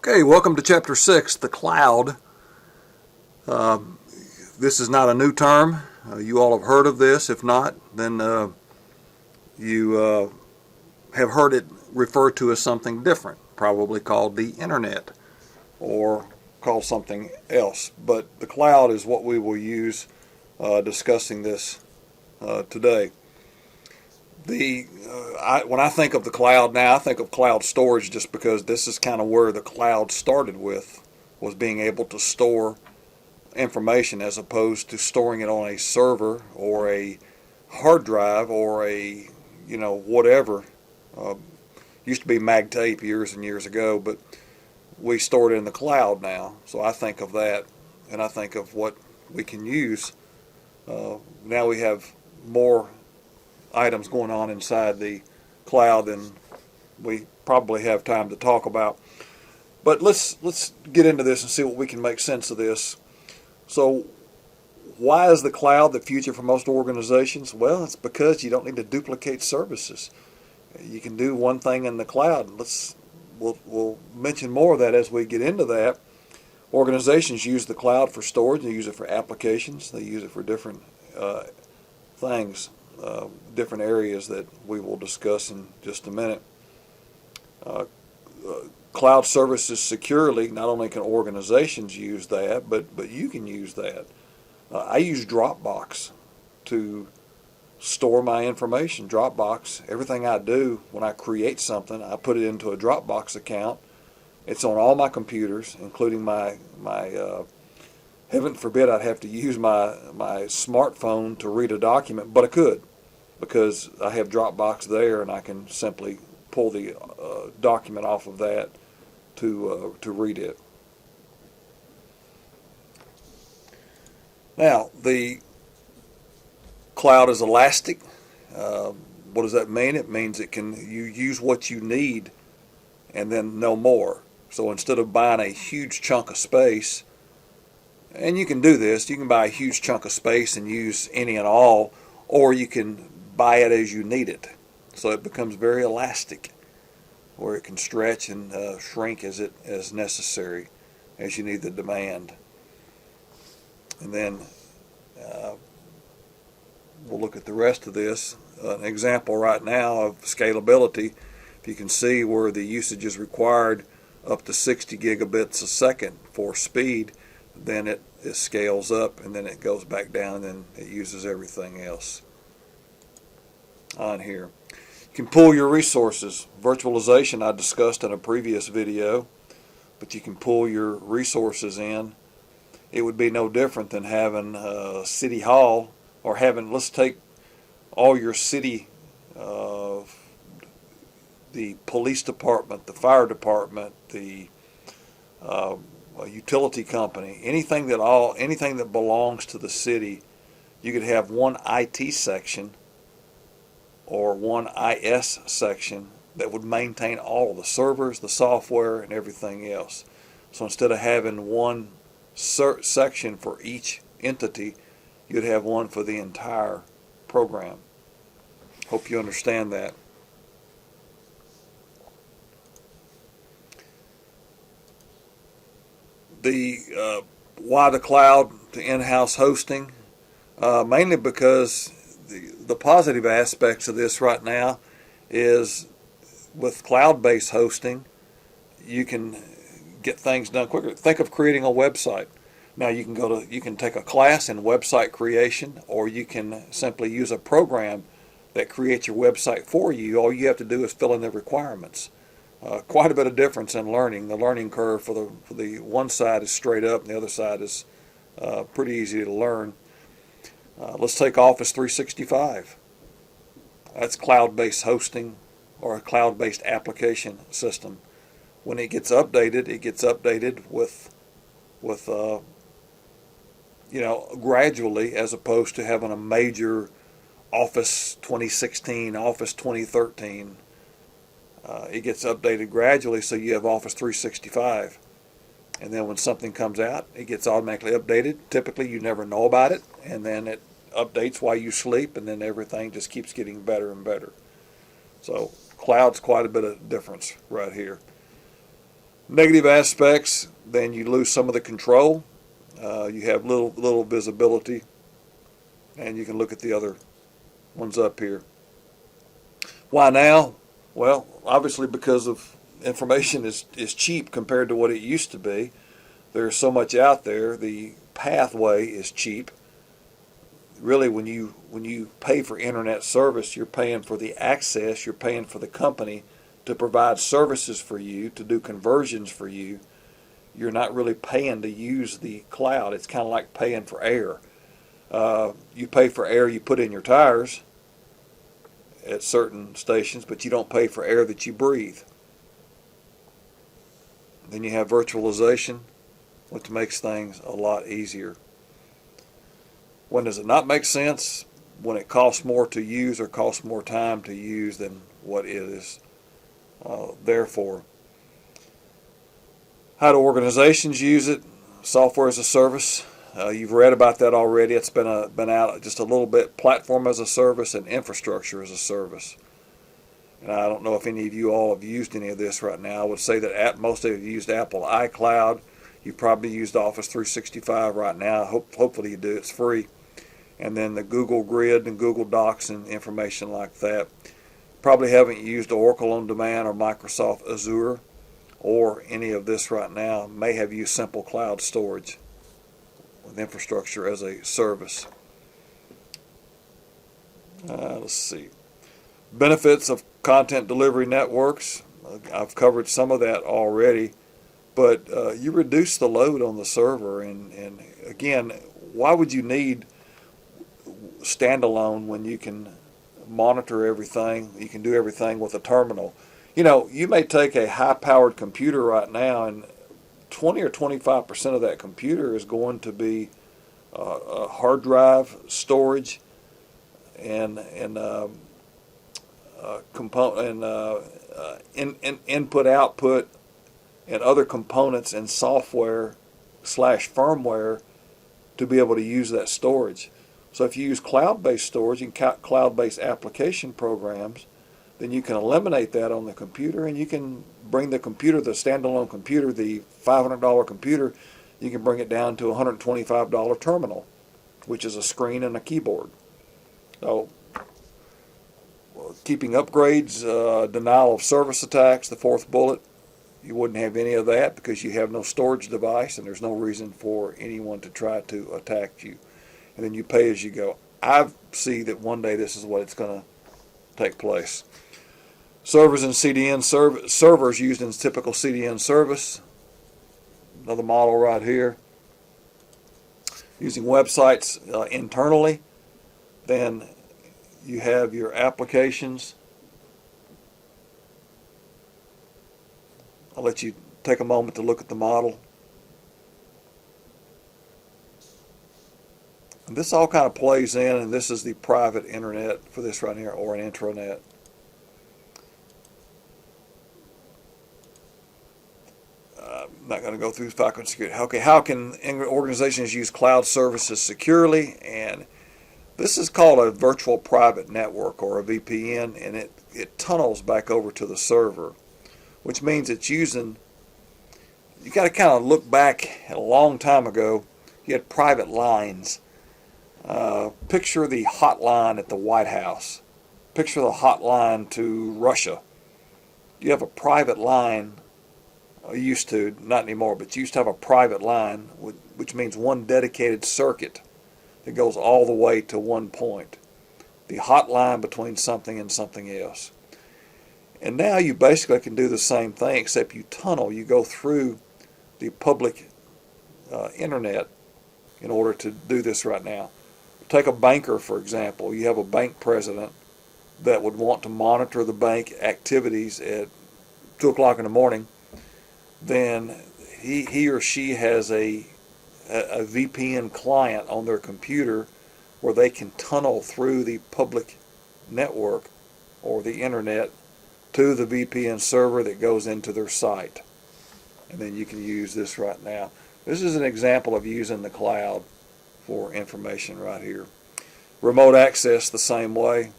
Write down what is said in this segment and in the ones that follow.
Okay, welcome to Chapter 6, the cloud. This is not a new term. You all have heard of this. If not, then you have heard it referred to as something different, probably called the Internet or called something else. But the cloud is what we will use discussing this today. When I think of the cloud now, I think of cloud storage just because this is kind of where the cloud started with, was being able to store information as opposed to storing it on a server or a hard drive or a, whatever. Used to be mag tape years and years ago, but we store it in the cloud now. So I think of that, and I think of what we can use. Now we have more items going on inside the cloud than we probably have time to talk about. But let's get into this and see what we can make sense of this. So why is the cloud the future for most organizations? Well, it's because you don't need to duplicate services. You can do one thing in the cloud. We'll mention more of that as we get into that. Organizations use the cloud for storage. They use it for applications. They use it for different things. Different areas that we will discuss in just a minute. Cloud services securely, not only can organizations use that, but you can use that. I use Dropbox to store my information. Dropbox, everything I do when I create something, I put it into a Dropbox account. It's on all my computers, including my heaven forbid I'd have to use my smartphone to read a document, but I could, because I have Dropbox there and I can simply pull the document off of that to read it. Now, the cloud is elastic. What does that mean? It means you use what you need and then no more. So instead of buying a huge chunk of space, and you can do this, you can buy a huge chunk of space and use any and all, or you can buy it as you need it. So it becomes very elastic, where it can stretch and shrink as necessary, as you need the demand. And then we'll look at the rest of this. An example right now of scalability, if you can see where the usage is required up to 60 gigabits a second for speed, then it scales up and then it goes back down and then it uses everything else on here. You can pull your resources. Virtualization I discussed in a previous video, but you can pull your resources in. It would be no different than having City Hall, or let's take all your city, the police department, the fire department, the a utility company, anything that belongs to the city. You could have one IT section or one IS section that would maintain all the servers, the software, and everything else. So instead of having one section for each entity, you'd have one for the entire program. Hope you understand that. Why the cloud to in-house hosting? Mainly because the positive aspects of this right now is with cloud-based hosting, you can get things done quicker. Think of creating a website. Now you can take a class in website creation, or you can simply use a program that creates your website for you. All you have to do is fill in the requirements. Quite a bit of difference in learning. The learning curve for the one side is straight up, and the other side is pretty easy to learn. Let's take Office 365. That's cloud-based hosting or a cloud-based application system. When it gets updated with gradually, as opposed to having a major Office 2016, Office 2013. It gets updated gradually, so you have Office 365. And then when something comes out, it gets automatically updated. Typically, you never know about it, and then it updates while you sleep, and then everything just keeps getting better and better. So cloud's quite a bit of difference right here. Negative aspects, then you lose some of the control. You have little visibility, and you can look at the other ones up here. Why now? Well, obviously because of information is cheap compared to what it used to be. There's so much out there. The pathway is cheap. Really, when you pay for internet service, you're paying for the access, you're paying for the company to provide services for you, to do conversions for you. You're not really paying to use the cloud. It's kind of like paying for air. You pay for air you put in your tires at certain stations, but you don't pay for air that you breathe. Then you have virtualization, which makes things a lot easier. When does it not make sense? When it costs more to use or costs more time to use than what it is there for. How do organizations use it? Software as a service. You've read about that already. It's been out just a little bit. Platform as a service and infrastructure as a service. And I don't know if any of you all have used any of this right now. I would say that most of you have used Apple iCloud. You probably used Office 365 right now. Hopefully you do. It's free. And then the Google Grid and Google Docs and information like that. Probably haven't used Oracle On Demand or Microsoft Azure or any of this right now. May have used Simple Cloud Storage with infrastructure as a service. Let's see. Benefits of content delivery networks. I've covered some of that already, but you reduce the load on the server. And again, why would you need standalone when you can monitor everything? You can do everything with a terminal. You know, you may take a high-powered computer right now, and 20 or 25% of that computer is going to be a hard drive storage and component and input output and other components and software / firmware to be able to use that storage. So if you use cloud-based storage and cloud-based application programs, then you can eliminate that on the computer, and you can bring the computer, the standalone computer, the $500 computer, you can bring it down to a $125 terminal, which is a screen and a keyboard. So keeping upgrades, denial of service attacks, the fourth bullet, you wouldn't have any of that because you have no storage device and there's no reason for anyone to try to attack you. And then you pay as you go. I see that one day this is what it's going to take place. Servers and CDN servers used in typical CDN service. Another model right here. Using websites internally. Then you have your applications. I'll let you take a moment to look at the model. And this all kind of plays in, and this is the private internet for this right here, or an intranet. I'm not going to go through FICO security. Okay, how can organizations use cloud services securely? And this is called a virtual private network, or a VPN, and it tunnels back over to the server, which means it's using, you got to kind of look back at a long time ago. You had private lines. Picture the hotline at the White House. Picture the hotline to Russia. You have a private line. Used to, not anymore, but you used to have a private line, which means one dedicated circuit that goes all the way to one point. The hotline between something and something else. And now you basically can do the same thing, except you tunnel. You go through the public internet in order to do this right now. Take a banker, for example. You have a bank president that would want to monitor the bank activities at 2 o'clock in the morning. Then he or she has a VPN client on their computer where they can tunnel through the public network or the internet to the VPN server that goes into their site. And then you can use this right now. This is an example of using the cloud for information right here. Remote access the same way.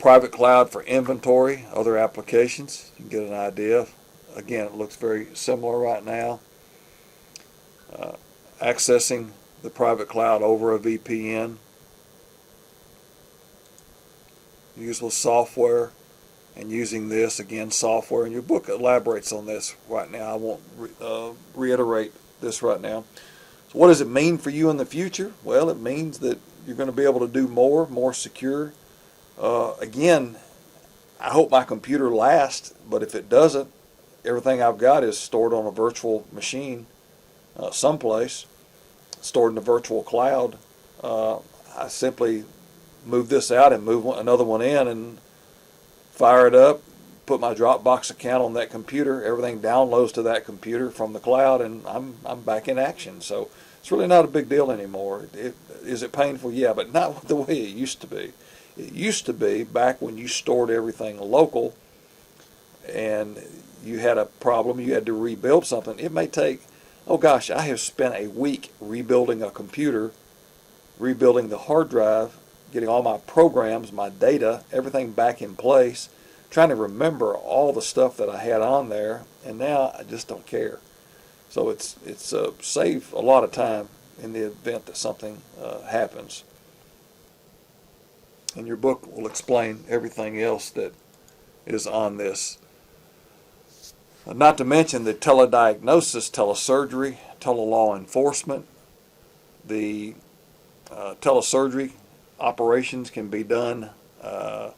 Private cloud for inventory, other applications. You can get an idea. Again, it looks very similar right now. Accessing the private cloud over a VPN. Useful software, and using this, again, software, and your book elaborates on this right now. I won't reiterate this right now. So what does it mean for you in the future? Well, it means that you're going to be able to do more secure. Again, I hope my computer lasts, but if it doesn't, everything I've got is stored on a virtual machine someplace, stored in the virtual cloud. I simply move this out and move another one in and fire it up, put my Dropbox account on that computer, everything downloads to that computer from the cloud, and I'm back in action. So it's really not a big deal anymore. Is it painful? Yeah, but not the way it used to be. It used to be back when you stored everything local and you had a problem, you had to rebuild something. It may take, oh gosh, I have spent a week rebuilding a computer, rebuilding the hard drive, getting all my programs, my data, everything back in place, trying to remember all the stuff that I had on there, and now I just don't care. So it's saved a lot of time in the event that something happens. And your book will explain everything else that is on this. Not to mention the telediagnosis, telesurgery, telelaw enforcement. The telesurgery operations can be done via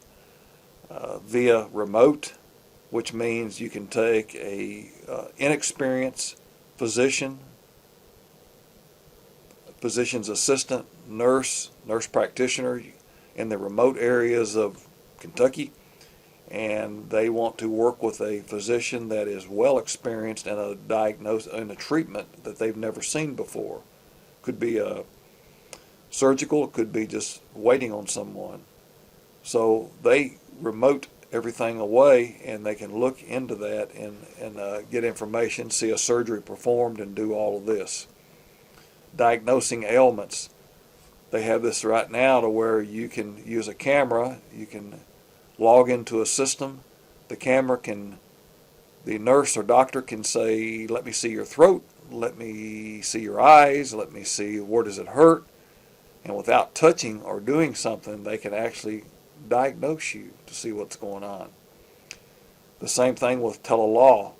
remote, which means you can take a inexperienced physician's assistant, nurse practitioner in the remote areas of Kentucky, and they want to work with a physician that is well experienced in a diagnosis and a treatment that they've never seen before. Could be a surgical, it could be just waiting on someone. So they remote everything away, and they can look into that and get information, see a surgery performed, and do all of this. Diagnosing ailments. They have this right now to where you can use a camera, you can log into a system, the nurse or doctor can say, let me see your throat, let me see your eyes, let me see where does it hurt, and without touching or doing something, they can actually diagnose you to see what's going on. The same thing with telelaw.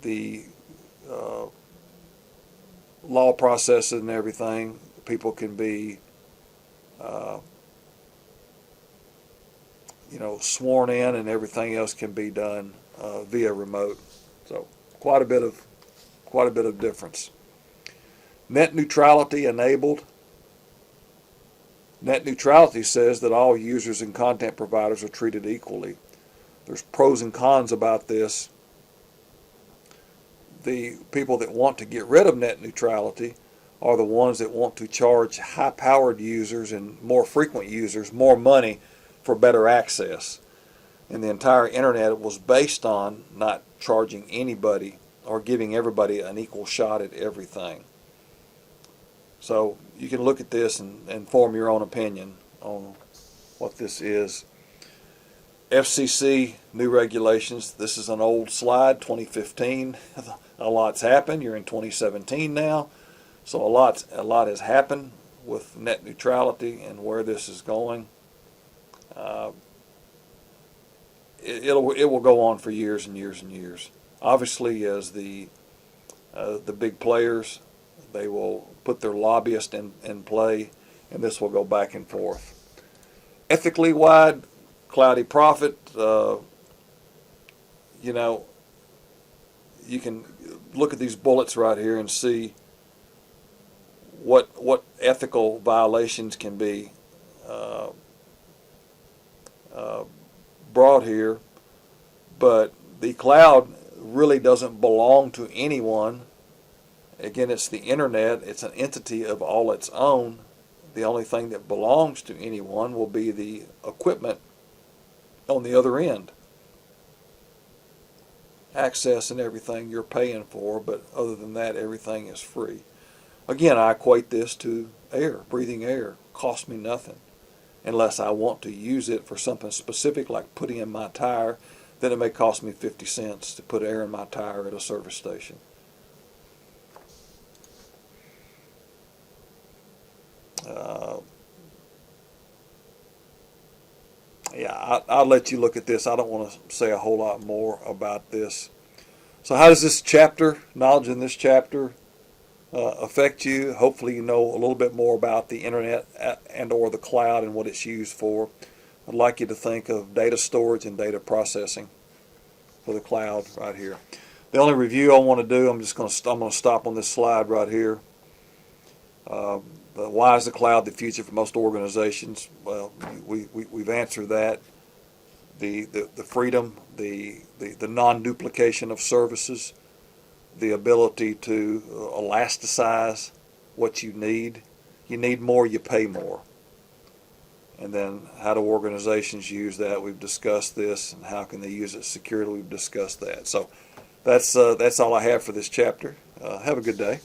The law processes and everything, people can be sworn in, and everything else can be done via remote. So quite a bit of difference. Net neutrality enabled. Net neutrality says that all users and content providers are treated equally. There's pros and cons about this. The people that want to get rid of net neutrality are the ones that want to charge high-powered users and more frequent users more money for better access. And the entire internet was based on not charging anybody or giving everybody an equal shot at everything. So you can look at this and form your own opinion on what this is. FCC new regulations. This is an old slide, 2015. A lot's happened. You're in 2017 now. So a lot has happened with net neutrality and where this is going. It will go on for years and years and years. Obviously, as the big players, they will put their lobbyists in play, and this will go back and forth. Ethically wide, cloudy profit. You can look at these bullets right here and see what ethical violations can be brought here, but the cloud really doesn't belong to anyone. Again, it's the internet. It's an entity of all its own. The only thing that belongs to anyone will be the equipment on the other end. Access and everything you're paying for, but other than that, everything is free. Again, I equate this to air, breathing air. Costs me nothing. unless I want to use it for something specific like putting in my tire, then it may cost me 50 cents to put air in my tire at a service station. Yeah, I'll let you look at this. I don't want to say a whole lot more about this. So how does this chapter, knowledge in this chapter, affect you? Hopefully you know a little bit more about the internet and or the cloud and what it's used for. I'd like you to think of data storage and data processing for the cloud right here. The only review I want to do, I'm going to stop on this slide right here. Why is the cloud the future for most organizations? Well, we've answered that. The freedom, the non-duplication of services, the ability to elasticize what you need. You need more, you pay more. And then how do organizations use that? We've discussed this, and how can they use it securely? We've discussed that. So that's all I have for this chapter. Have a good day.